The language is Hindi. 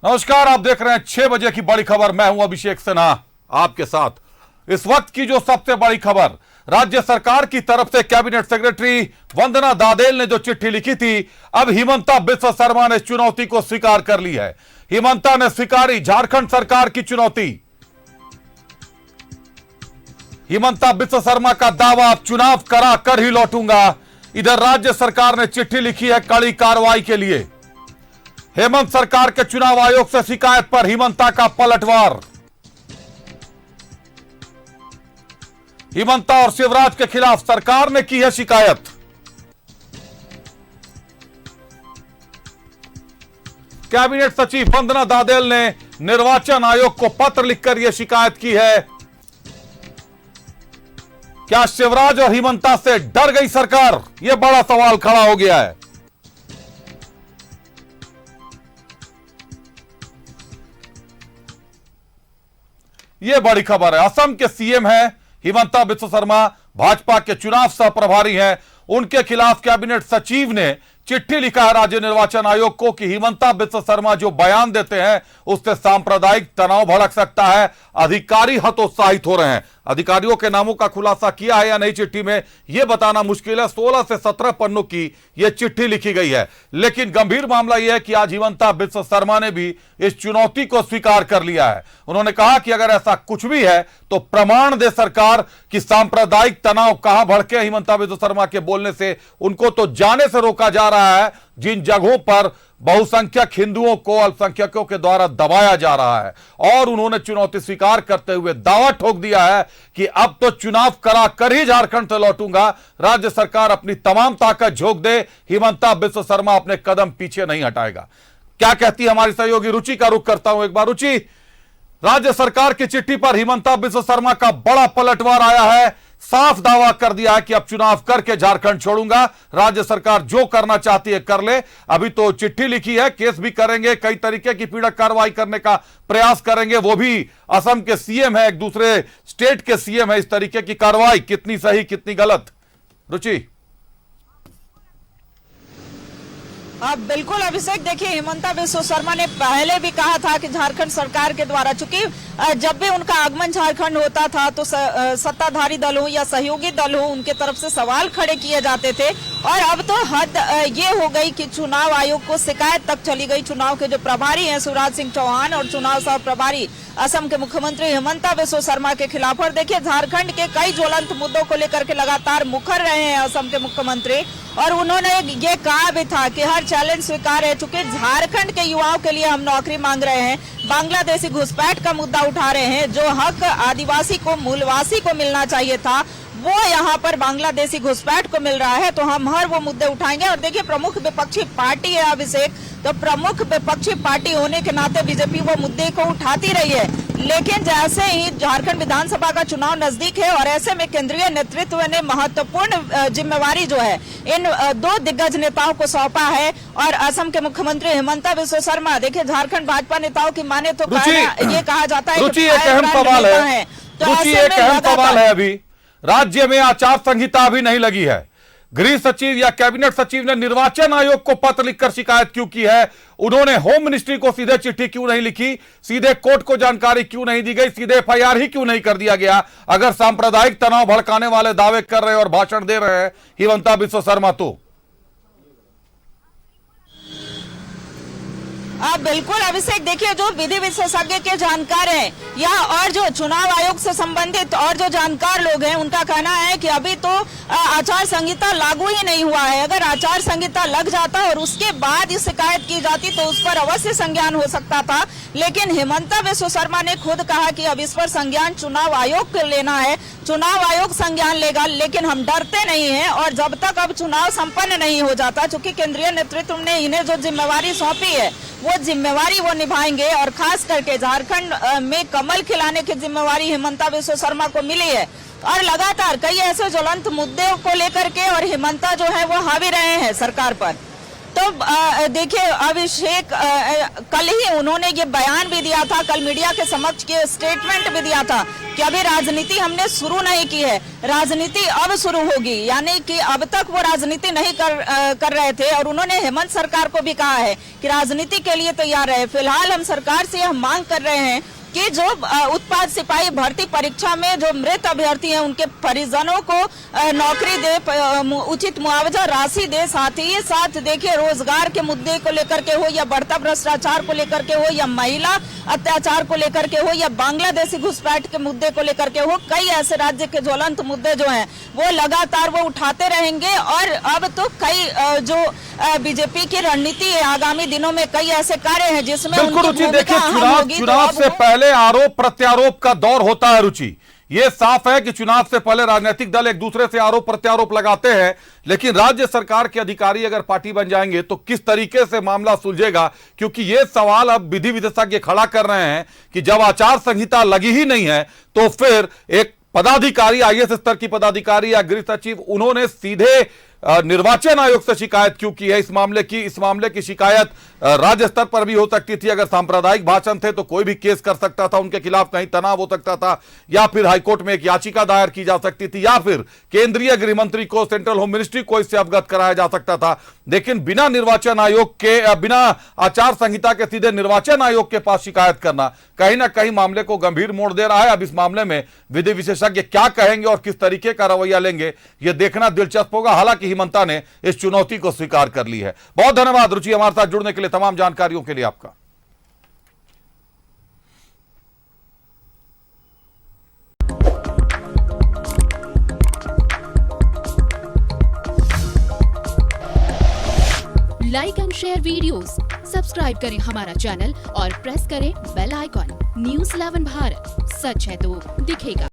नमस्कार, आप देख रहे हैं 6 बजे की बड़ी खबर। मैं हूं अभिषेक सिन्हा आपके साथ। इस वक्त की जो सबसे बड़ी खबर, राज्य सरकार की तरफ से कैबिनेट सेक्रेटरी वंदना दादेल ने जो चिट्ठी लिखी थी, अब हिमंता बिस्वा शर्मा ने चुनौती को स्वीकार कर ली है। हिमंता ने स्वीकारी झारखंड सरकार की चुनौती। हिमंता बिस्वा शर्मा का दावा, अब चुनाव करा कर ही लौटूंगा। इधर राज्य सरकार ने चिट्ठी लिखी है कड़ी कार्रवाई के लिए। हेमंत सरकार के चुनाव आयोग से शिकायत पर हिमंता का पलटवार। हिमंता और शिवराज के खिलाफ सरकार ने की है शिकायत। कैबिनेट सचिव वंदना दादेल ने निर्वाचन आयोग को पत्र लिखकर यह शिकायत की है। क्या शिवराज और हिमंता से डर गई सरकार? यह बड़ा सवाल खड़ा हो गया है। यह बड़ी खबर है। असम के सीएम है हिमंता बिस्वा शर्मा, भाजपा के चुनाव सह प्रभारी हैं। उनके खिलाफ कैबिनेट सचिव ने चिट्ठी लिखा है राज्य निर्वाचन आयोग को कि हिमंता बिस्वा शर्मा जो बयान देते हैं उससे सांप्रदायिक तनाव भड़क सकता है। अधिकारी हतोत्साहित हो रहे हैं। अधिकारियों के नामों का खुलासा किया है या नहीं चिट्ठी में, यह बताना मुश्किल है। 16 से 17 पन्नों की यह चिट्ठी लिखी गई है। लेकिन गंभीर मामला यह है कि आज हिमंता बिस्वा शर्मा ने भी इस चुनौती को स्वीकार कर लिया है। उन्होंने कहा कि अगर ऐसा कुछ भी है तो प्रमाण दे सरकार कि सांप्रदायिक तनाव कहां भड़के। हिमंता बिस्वा शर्मा के बोलने से उनको तो जाने से रोका जा रहा है जिन जगहों पर बहुसंख्यक हिंदुओं को अल्पसंख्यकों के द्वारा दबाया जा रहा है। और उन्होंने चुनौती स्वीकार करते हुए दावा ठोक दिया है कि अब तो चुनाव करा कर ही झारखंड से लौटूंगा। राज्य सरकार अपनी तमाम ताकत झोंक दे, हिमंता बिस्वा शर्मा अपने कदम पीछे नहीं हटाएगा। क्या कहती है हमारी सहयोगी रुचि का रुख करता हूं एक बार। रुचि, राज्य सरकार की चिट्ठी पर हिमंता बिस्वा शर्मा का बड़ा पलटवार आया है। साफ दावा कर दिया है कि अब चुनाव करके झारखंड छोड़ूंगा। राज्य सरकार जो करना चाहती है कर ले। अभी तो चिट्ठी लिखी है, केस भी करेंगे, कई तरीके की पीड़क कार्रवाई करने का प्रयास करेंगे। वो भी असम के सीएम है, एक दूसरे स्टेट के सीएम है। इस तरीके की कार्रवाई कितनी सही कितनी गलत? रुचि। बिल्कुल अभिषेक, देखिए हिमंता बिस्वा शर्मा ने पहले भी कहा था कि झारखंड सरकार के द्वारा, चूंकि जब भी उनका आगमन झारखंड होता था तो सत्ताधारी दल हो या सहयोगी दल हो, उनके तरफ से सवाल खड़े किए जाते थे। और अब तो हद ये हो गई कि चुनाव आयोग को शिकायत तक चली गई। चुनाव के जो प्रभारी हैं शिवराज सिंह चौहान और चुनाव सह प्रभारी असम के मुख्यमंत्री हिमंता बिस्वा शर्मा के खिलाफ। और देखिए झारखंड के कई ज्वलंत मुद्दों को लेकर के लगातार मुखर रहे हैं असम के मुख्यमंत्री। और उन्होंने ये कहा भी था कि हर चैलेंज स्वीकार है, चूंकि झारखंड के युवाओं के लिए हम नौकरी मांग रहे हैं, बांग्लादेशी घुसपैठ का मुद्दा उठा रहे हैं। जो हक आदिवासी को, मूलवासी को मिलना चाहिए था, वो यहाँ पर बांग्लादेशी घुसपैठ को मिल रहा है। तो हम हर वो मुद्दे उठाएंगे। और देखिए प्रमुख विपक्षी पार्टी है अभिषेक, तो प्रमुख विपक्षी पार्टी होने के नाते बीजेपी वो मुद्दे को उठाती रही है। लेकिन जैसे ही झारखंड विधानसभा का चुनाव नजदीक है और ऐसे में केंद्रीय नेतृत्व ने महत्वपूर्ण जिम्मेवारी जो है इन दो दिग्गज नेताओं को सौंपा है। और असम के मुख्यमंत्री हिमंता बिस्वा शर्मा, देखिए झारखंड भाजपा नेताओं की माने तो ये कहा जाता है कि एक अहम सवाल है। एक अहम सवाल है, अभी राज्य में आचार संहिता अभी नहीं लगी है। गृह सचिव या कैबिनेट सचिव ने निर्वाचन आयोग को पत्र लिखकर शिकायत क्यों की है? उन्होंने होम मिनिस्ट्री को सीधे चिट्ठी क्यों नहीं लिखी? सीधे कोर्ट को जानकारी क्यों नहीं दी गई? सीधे एफआईआर ही क्यों नहीं कर दिया गया? अगर सांप्रदायिक तनाव भड़काने वाले दावे कर रहे और भाषण दे रहे हैं हिमंता बिस्वा शर्मा, तो बिल्कुल अभिषेक, देखिए जो विधि विशेषज्ञ के जानकार हैं या और जो चुनाव आयोग से संबंधित और जो जानकार लोग हैं, उनका कहना है कि अभी तो आचार संहिता लागू ही नहीं हुआ है। अगर आचार संहिता लग जाता और उसके बाद इस शिकायत की जाती तो उस पर अवश्य संज्ञान हो सकता था। लेकिन हिमंता बिस्वा शर्मा ने खुद कहा कि अब इस पर संज्ञान चुनाव आयोग को लेना है, चुनाव आयोग संज्ञान लेगा। लेकिन हम डरते नहीं हैं और जब तक अब चुनाव संपन्न नहीं हो जाता, चूंकि केंद्रीय नेतृत्व ने इन्हें जो जिम्मेवारी सौंपी है वो जिम्मेवारी वो निभाएंगे। और खास करके झारखंड में कमल खिलाने की जिम्मेवारी हिमंता बिस्वा शर्मा को मिली है। और लगातार कई ऐसे ज्वलंत मुद्दों को लेकर के और हिमंता जो है वो हावी रहे हैं सरकार पर। तो देखिए अभिषेक कल ही उन्होंने ये बयान भी दिया था, कल मीडिया के समक्ष ये स्टेटमेंट भी दिया था कि अभी राजनीति हमने शुरू नहीं की है, राजनीति अब शुरू होगी। यानी कि अब तक वो राजनीति नहीं कर रहे थे और उन्होंने हेमंत सरकार को भी कहा है कि राजनीति के लिए तैयार है। फिलहाल हम सरकार से यह मांग कर रहे हैं कि जो उत्पाद सिपाही भर्ती परीक्षा में जो मृत अभ्यर्थी हैं उनके परिजनों को नौकरी दे, उचित मुआवजा राशि दे। साथ ही साथ देखिए रोजगार के मुद्दे को लेकर के हो या बढ़ता भ्रष्टाचार को लेकर के हो या महिला अत्याचार को लेकर के हो या बांग्लादेशी घुसपैठ के मुद्दे को लेकर के हो, कई ऐसे राज्य के ज्वलंत मुद्दे जो हैं वो लगातार वो उठाते रहेंगे। और अब तो कई जो बीजेपी की रणनीति है, आगामी दिनों में कई ऐसे कार्य हैं जिसमें बिल्कुल रुचि, देखिए चुनाव से पहले आरोप प्रत्यारोप का दौर होता है रुचि। यह साफ है कि चुनाव से पहले राजनीतिक दल एक दूसरे से आरोप प्रत्यारोप लगाते हैं, लेकिन राज्य सरकार के अधिकारी अगर पार्टी बन जाएंगे तो किस तरीके से मामला सुलझेगा, क्योंकि यह सवाल अब विधि विशेषज्ञ खड़ा कर रहे हैं कि जब आचार संहिता लगी ही नहीं है तो फिर एक पदाधिकारी, आईएएस स्तर की पदाधिकारी या गृह सचिव, उन्होंने सीधे निर्वाचन आयोग से शिकायत क्यों की है। इस मामले की शिकायत राज्य स्तर पर भी हो सकती थी। अगर सांप्रदायिक भाषण थे तो कोई भी केस कर सकता था, उनके खिलाफ कहीं तनाव हो सकता था, या फिर हाईकोर्ट में एक याचिका दायर की जा सकती थी, या फिर केंद्रीय गृह मंत्री को, सेंट्रल होम मिनिस्ट्री को इससे अवगत कराया जा सकता था। लेकिन बिना निर्वाचन आयोग के, बिना आचार संहिता के सीधे निर्वाचन आयोग के पास शिकायत करना कहीं ना कहीं मामले को गंभीर मोड़ दे रहा है। अब इस मामले में विधि विशेषज्ञ क्या कहेंगे और किस तरीके का रवैया लेंगे, यह देखना दिलचस्प होगा। हालांकि हिमंता ने इस चुनौती को स्वीकार कर ली है। बहुत धन्यवाद रुचि, हमारे साथ जुड़ने के लिए, तमाम जानकारियों के लिए आपका। Like and share videos, subscribe करें हमारा चैनल और प्रेस करें बेल आइकॉन। न्यूज़ 11 भारत, सच है तो दिखेगा।